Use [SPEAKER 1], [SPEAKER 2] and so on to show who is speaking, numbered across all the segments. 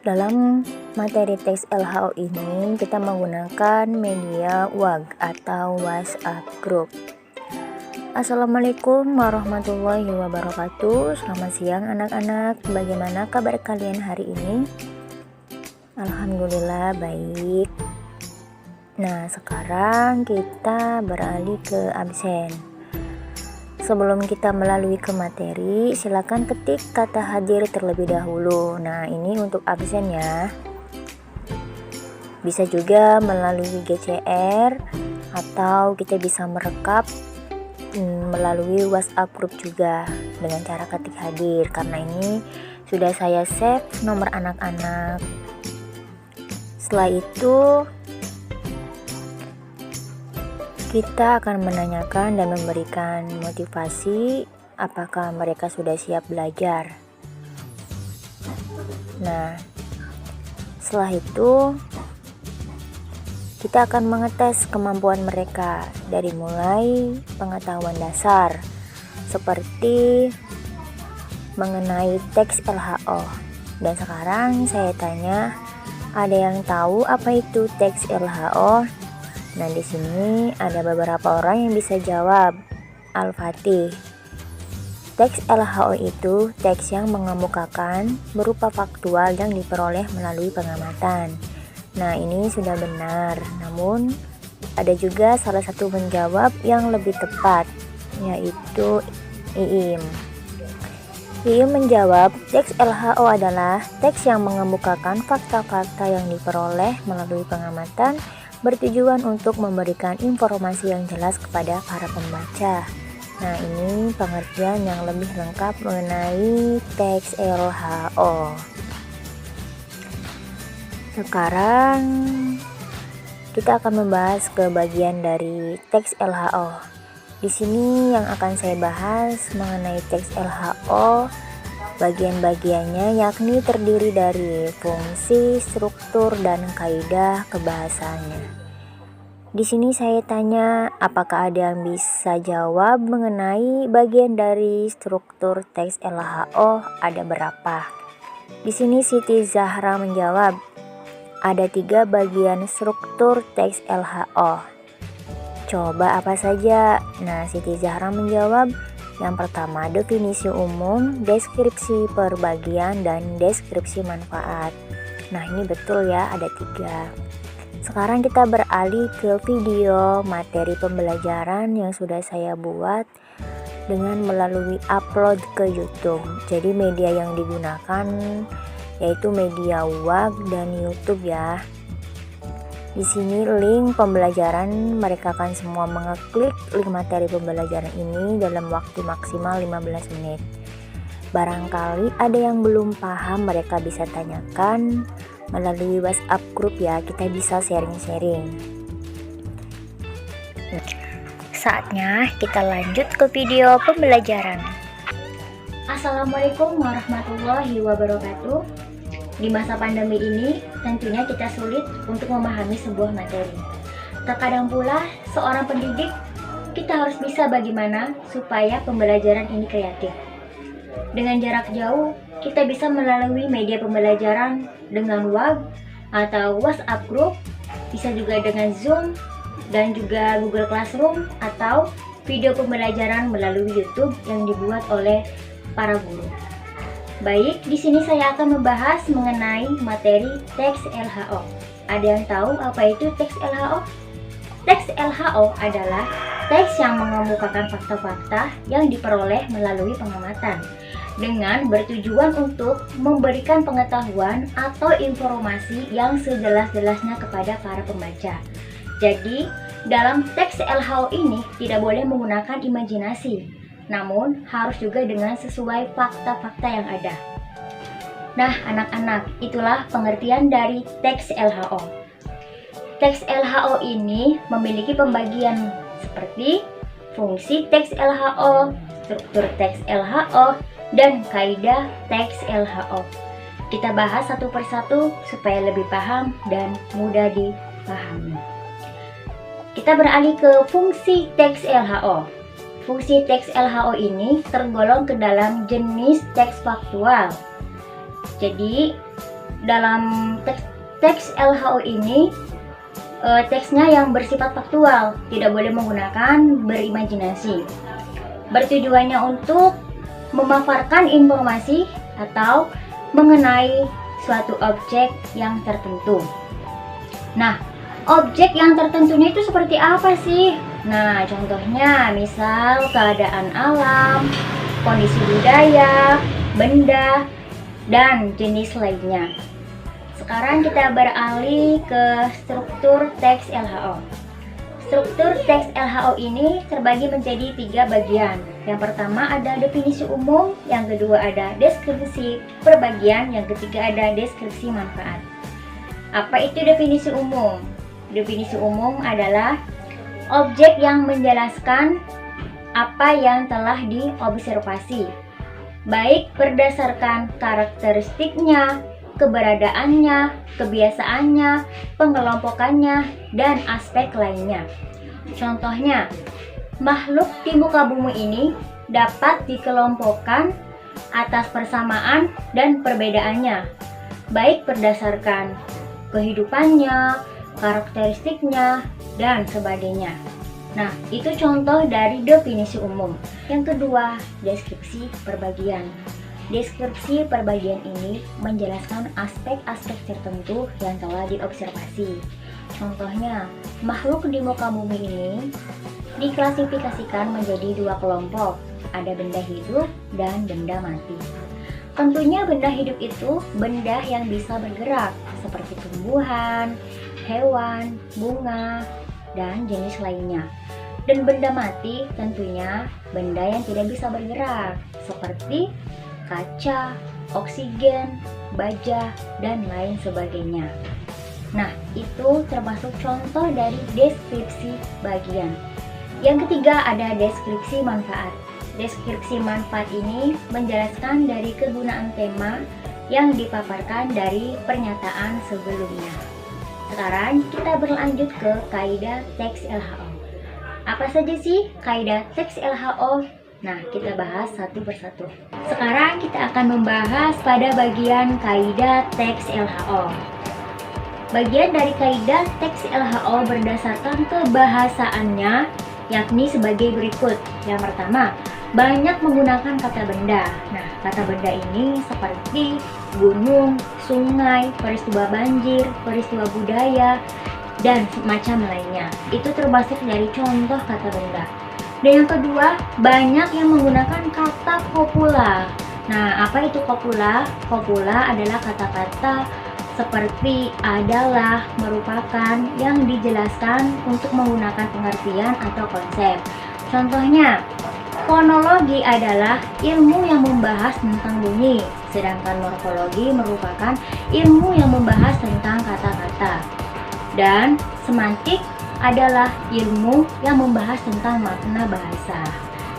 [SPEAKER 1] Dalam materi teks LHO ini kita menggunakan media WAG atau WhatsApp Group. Assalamualaikum warahmatullahi wabarakatuh. Selamat siang anak-anak. Bagaimana kabar kalian hari ini? Alhamdulillah baik. Nah, sekarang kita beralih ke absen. Sebelum kita melalui ke materi, silakan ketik kata hadir terlebih dahulu. Nah, ini untuk absen ya. Bisa juga melalui GCR atau kita bisa merekap melalui WhatsApp Group juga dengan cara ketik hadir, karena ini sudah saya save nomor anak-anak. Setelah itu kita akan menanyakan dan memberikan motivasi apakah mereka sudah siap belajar. Nah, setelah itu kita akan mengetes kemampuan mereka dari mulai pengetahuan dasar seperti mengenai teks LHO. Dan sekarang saya tanya, ada yang tahu apa itu teks LHO? Nah, di sini ada beberapa orang yang bisa jawab. Al-Fatih. Teks LHO itu teks yang mengemukakan berupa faktual yang diperoleh melalui pengamatan. Nah, ini sudah benar. Namun ada juga salah satu menjawab yang lebih tepat, yaitu Iim. Iim menjawab, teks LHO adalah teks yang mengemukakan fakta-fakta yang diperoleh melalui pengamatan, bertujuan untuk memberikan informasi yang jelas kepada para pembaca. Nah, ini pengertian yang lebih lengkap mengenai teks LHO. Sekarang kita akan membahas ke bagian dari teks LHO. Di sini yang akan saya bahas mengenai teks LHO, bagian-bagiannya yakni terdiri dari fungsi, struktur, dan kaidah kebahasaannya. Di sini saya tanya, apakah ada yang bisa jawab mengenai bagian dari struktur teks LHO ada berapa? Di sini Siti Zahra menjawab, ada 3 bagian struktur teks LHO. Coba apa saja? Nah, Siti Zahra menjawab, yang pertama definisi umum, deskripsi perbagian, dan deskripsi manfaat. Nah, ini betul ya, ada 3. Sekarang kita beralih ke video materi pembelajaran yang sudah saya buat dengan melalui upload ke YouTube. Jadi media yang digunakan yaitu media WAG dan YouTube ya. Di sini link pembelajaran, mereka akan semua mengeklik link materi pembelajaran ini dalam waktu maksimal 15 menit. Barangkali ada yang belum paham, mereka bisa tanyakan melalui WhatsApp Group ya, kita bisa sharing-sharing. Saatnya kita lanjut ke video pembelajaran. Assalamualaikum warahmatullahi wabarakatuh. Di masa pandemi ini, tentunya kita sulit untuk memahami sebuah materi. Terkadang pula, seorang pendidik, kita harus bisa bagaimana supaya pembelajaran ini kreatif. Dengan jarak jauh, kita bisa melalui media pembelajaran dengan WAG atau WhatsApp Group, bisa juga dengan Zoom dan juga Google Classroom atau video pembelajaran melalui YouTube yang dibuat oleh para guru. Baik, di sini saya akan membahas mengenai materi teks LHO. Ada yang tahu apa itu teks LHO? Teks LHO adalah teks yang mengemukakan fakta-fakta yang diperoleh melalui pengamatan dengan bertujuan untuk memberikan pengetahuan atau informasi yang sejelas-jelasnya kepada para pembaca. Jadi, dalam teks LHO ini tidak boleh menggunakan imajinasi, namun harus juga dengan sesuai fakta-fakta yang ada. Nah, anak-anak, itulah pengertian dari teks LHO. Teks LHO ini memiliki pembagian seperti fungsi teks LHO, struktur teks LHO, dan kaidah teks LHO. Kita bahas satu persatu supaya lebih paham dan mudah dipahami. Kita beralih ke fungsi teks LHO. Fungsi teks LHO ini tergolong ke dalam jenis teks faktual. Jadi, dalam teks LHO ini teksnya yang bersifat faktual, tidak boleh menggunakan berimajinasi. Bertujuannya untuk memaparkan informasi atau mengenai suatu objek yang tertentu. Nah, objek yang tertentunya itu seperti apa sih? Nah, contohnya misal keadaan alam, kondisi budaya, benda, dan jenis lainnya. Sekarang kita beralih ke struktur teks LHO. Struktur teks LHO ini terbagi menjadi 3 bagian. Yang pertama ada definisi umum, yang kedua ada deskripsi perbagian, yang ketiga ada deskripsi manfaat. Apa itu definisi umum? Definisi umum adalah objek yang menjelaskan apa yang telah diobservasi, baik berdasarkan karakteristiknya, keberadaannya, kebiasaannya, pengelompokannya, dan aspek lainnya. Contohnya, makhluk di muka bumi ini dapat dikelompokkan atas persamaan dan perbedaannya, baik berdasarkan kehidupannya, karakteristiknya, dan sebagainya. Nah, itu contoh dari definisi umum. Yang kedua, deskripsi perbagian. Deskripsi perbagian ini menjelaskan aspek-aspek tertentu yang telah diobservasi. Contohnya, makhluk di muka bumi ini diklasifikasikan menjadi 2 kelompok, ada benda hidup dan benda mati. Tentunya benda hidup itu benda yang bisa bergerak, seperti tumbuhan, hewan, bunga, dan jenis lainnya. Dan benda mati tentunya benda yang tidak bisa bergerak, seperti kaca, oksigen, baja, dan lain sebagainya. Nah, itu termasuk contoh dari deskripsi bagian. Yang ketiga ada deskripsi manfaat. Deskripsi manfaat ini menjelaskan dari kegunaan tema yang dipaparkan dari pernyataan sebelumnya. Sekarang kita berlanjut ke kaidah teks LHO. Apa saja sih kaidah teks LHO? Nah, kita bahas satu persatu. Sekarang kita akan membahas pada bagian kaidah teks LHO. Bagian dari kaidah teks LHO berdasarkan kebahasaannya, yakni sebagai berikut. Yang pertama, banyak menggunakan kata benda. Nah, kata benda ini seperti gunung, sungai, peristiwa banjir, peristiwa budaya, dan macam lainnya. Itu termasuk dari contoh kata benda. Dan yang kedua, banyak yang menggunakan kata kopula. Nah, apa itu kopula? Kopula adalah kata-kata seperti adalah, merupakan, yang dijelaskan untuk menggunakan pengertian atau konsep. Contohnya, fonologi adalah ilmu yang membahas tentang bunyi, sedangkan morfologi merupakan ilmu yang membahas tentang kata-kata. Dan semantik adalah ilmu yang membahas tentang makna bahasa.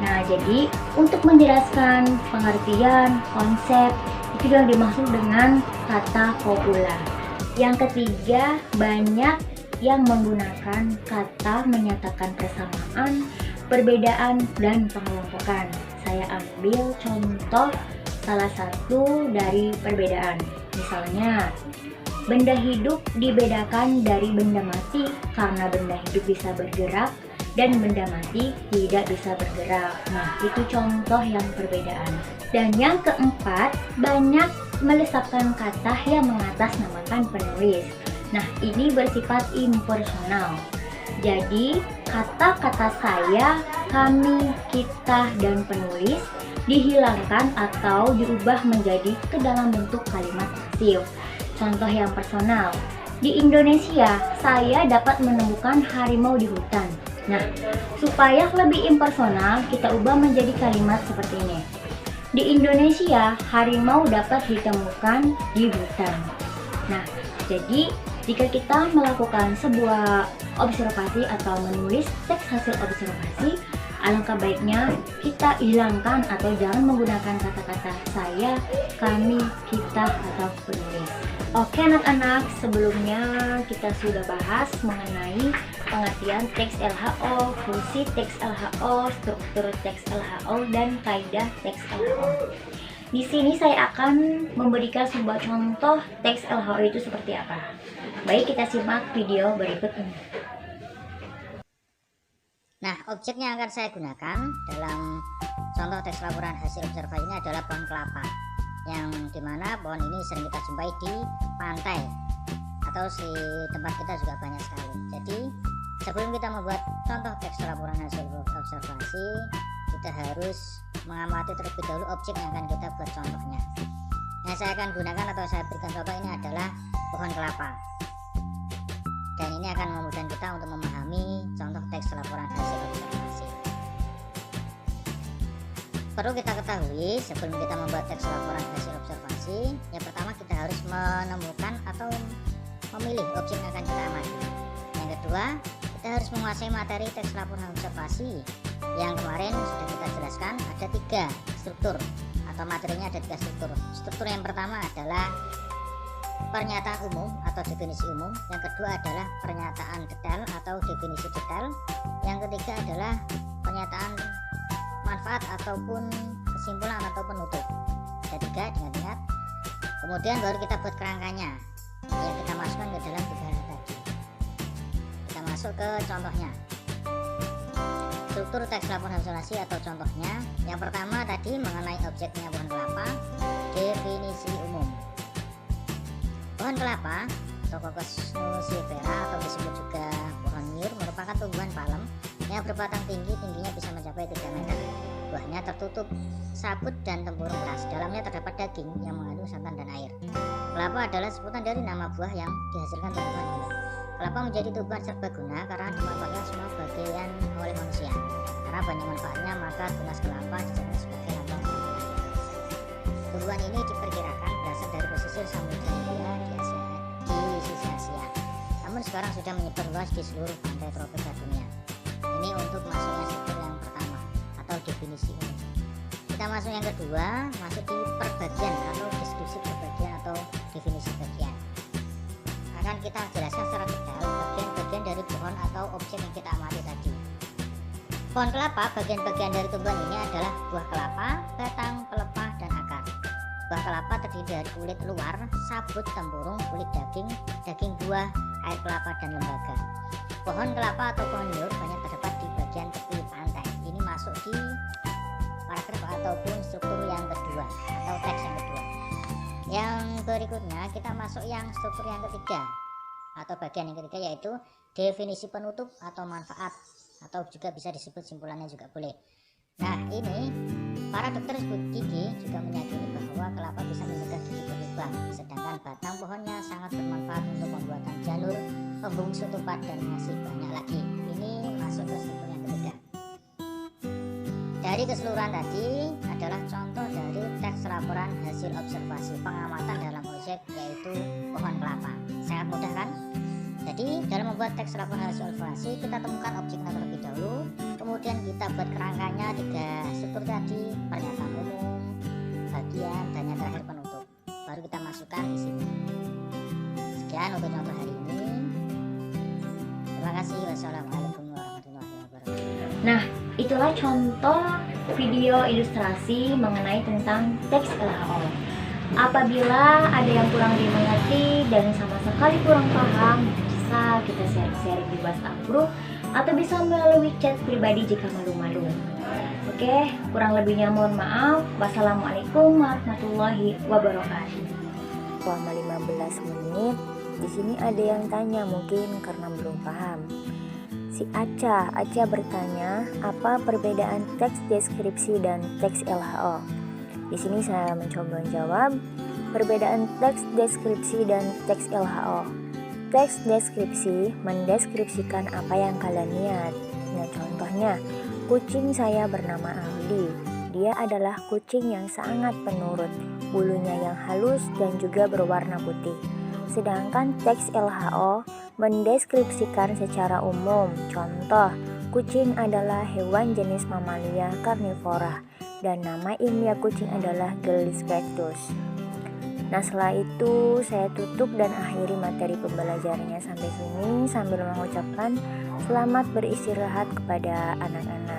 [SPEAKER 1] Nah, jadi untuk menjelaskan pengertian, konsep, itu yang dimaksud dengan kata kopula. Yang ketiga, banyak yang menggunakan kata menyatakan persamaan, perbedaan, dan pengelompokan. Saya ambil contoh salah satu dari perbedaan. Misalnya, benda hidup dibedakan dari benda mati karena benda hidup bisa bergerak dan benda mati tidak bisa bergerak. Nah, itu contoh yang perbedaan. Dan yang keempat, banyak melesatkan kata yang mengatasnamakan penulis. Nah, ini bersifat impersonal. Jadi, kata-kata saya, kami, kita, dan penulis dihilangkan atau diubah menjadi ke dalam bentuk kalimat pasif. Contoh yang personal, di Indonesia saya dapat menemukan harimau di hutan. Nah, supaya lebih impersonal, kita ubah menjadi kalimat seperti ini. Di Indonesia, harimau dapat ditemukan di hutan. Nah, jadi jika kita melakukan sebuah observasi atau menulis teks hasil observasi, alangkah baiknya kita hilangkan atau jangan menggunakan kata-kata saya, kami, kita, atau penulis. Oke anak-anak, sebelumnya kita sudah bahas mengenai pengertian teks LHO, fungsi teks LHO, struktur teks LHO, dan kaidah teks LHO. Di sini saya akan memberikan sebuah contoh teks LHO itu seperti apa. Baik, kita simak video berikut ini.
[SPEAKER 2] Nah, objek yang akan saya gunakan dalam contoh teks laporan hasil observasi ini adalah pohon kelapa, yang dimana pohon ini sering kita jumpai di pantai atau di tempat kita juga banyak sekali. Jadi sebelum kita membuat contoh teks laporan hasil observasi, kita harus mengamati terlebih dahulu objek yang akan kita buat contohnya. Yang saya akan gunakan atau saya berikan contoh ini adalah pohon kelapa, dan ini akan memudahkan kita untuk memahami contoh teks laporan hasil observasi. Perlu kita ketahui sebelum kita membuat teks laporan hasil observasi, yang pertama kita harus menemukan atau memilih objek yang akan kita amati. Yang kedua, kita harus menguasai materi teks laporan observasi yang kemarin sudah kita jelaskan. Ada 3 struktur atau materinya, ada 3 struktur. Struktur yang pertama adalah pernyataan umum atau definisi umum, yang kedua adalah pernyataan detail atau definisi detail, yang ketiga adalah pernyataan manfaat ataupun kesimpulan atau penutup. Ada 3, ingat-ingat. Kemudian baru kita buat kerangkanya, yang kita masukkan ke dalam 3 hal tadi. Kita masuk ke contohnya. Struktur teks laporan observasi atau contohnya, yang pertama tadi mengenai objeknya pohon kelapa, definisi umum. Pohon kelapa atau Cocos nucifera atau disebut juga pohon nyur merupakan tumbuhan palem yang berbatang tinggi, tingginya bisa mencapai 3 meter. Buahnya tertutup sabut dan tempurung keras. Dalamnya terdapat daging yang mengandung santan dan air. Kelapa adalah sebutan dari nama buah yang dihasilkan tumbuhan ini. Kelapa menjadi tumbuhan serbaguna karena dimanfaatkan semua bagian oleh manusia. Karena banyak manfaatnya, maka tunas kelapa dijadikan sebagai lambang kehidupan. Tumbuhan ini diperkirakan berasal dari pesisir Samudra Hindia di sisi Asia. Namun sekarang sudah menyebar luas di seluruh pantai tropika dunia. Ini untuk masuknya struktur yang pertama atau definisi umum. Kita masuk yang kedua, masuk di perbagian atau deskripsi perbagian atau definisi bagian. Akan kita jelaskan secara detail bagian-bagian dari pohon atau objek yang kita amati tadi. Pohon kelapa, bagian-bagian dari tumbuhan ini adalah buah kelapa, batang, pelepah, dan akar. Buah kelapa terdiri dari kulit luar, sabut, tempurung, kulit daging, daging buah, air kelapa, dan lembaga. Pohon kelapa atau pohon nyur banyak terdapat di bagian tepi pantai. Ini masuk di paragraf ataupun struktur yang kedua atau teks yang kedua. Yang berikutnya kita masuk yang struktur yang ketiga atau bagian yang ketiga, yaitu definisi penutup atau manfaat, atau juga bisa disebut simpulannya juga boleh. Nah, ini para dokter gigi juga meyakini bahwa kelapa bisa mencegah gigi berlubang, sedangkan batang pohonnya sangat bermanfaat untuk pembuatan jalur pembungkus ketupat dan masih banyak lagi. Ini masuk ke struktur yang ketiga. Dari keseluruhan tadi adalah contoh dari teks laporan hasil observasi pengamatan dalam objek, yaitu pohon kelapa. Sangat mudah kan? Jadi dalam membuat teks laporan hasil observasi, kita temukan objeknya terlebih dahulu, kemudian kita buat kerangkanya 3 struktur tadi, pernyataan umum, bagian, dan yang terakhir penutup. Baru kita masukkan isinya. Sekian untuk contoh hari ini. Terima kasih. Wassalamualaikum warahmatullahi wabarakatuh.
[SPEAKER 1] Nah, itulah contoh video ilustrasi mengenai tentang teks LHO. Apabila ada yang kurang dimengerti dan sama sekali kurang paham, bisa kita sharing-sharing di WhatsApp group atau bisa melalui chat pribadi jika malu-malu. Oke, kurang lebihnya mohon maaf. Wassalamualaikum warahmatullahi wabarakatuh.
[SPEAKER 3] Selama 15 menit, di sini ada yang tanya mungkin karena belum paham. Si Aca bertanya, apa perbedaan teks deskripsi dan teks LHO? Di sini saya mencoba menjawab perbedaan teks deskripsi dan teks LHO. Teks deskripsi mendeskripsikan apa yang kalian lihat. Nah, contohnya, kucing saya bernama Aldi. Dia adalah kucing yang sangat penurut, bulunya yang halus dan juga berwarna putih. Sedangkan teks LHO mendeskripsikan secara umum. Contoh, kucing adalah hewan jenis mamalia karnivora dan nama ilmiah kucing adalah Gelis cactus. Nah, setelah itu saya tutup dan akhiri materi pembelajarannya sampai sini sambil mengucapkan selamat beristirahat kepada anak-anak.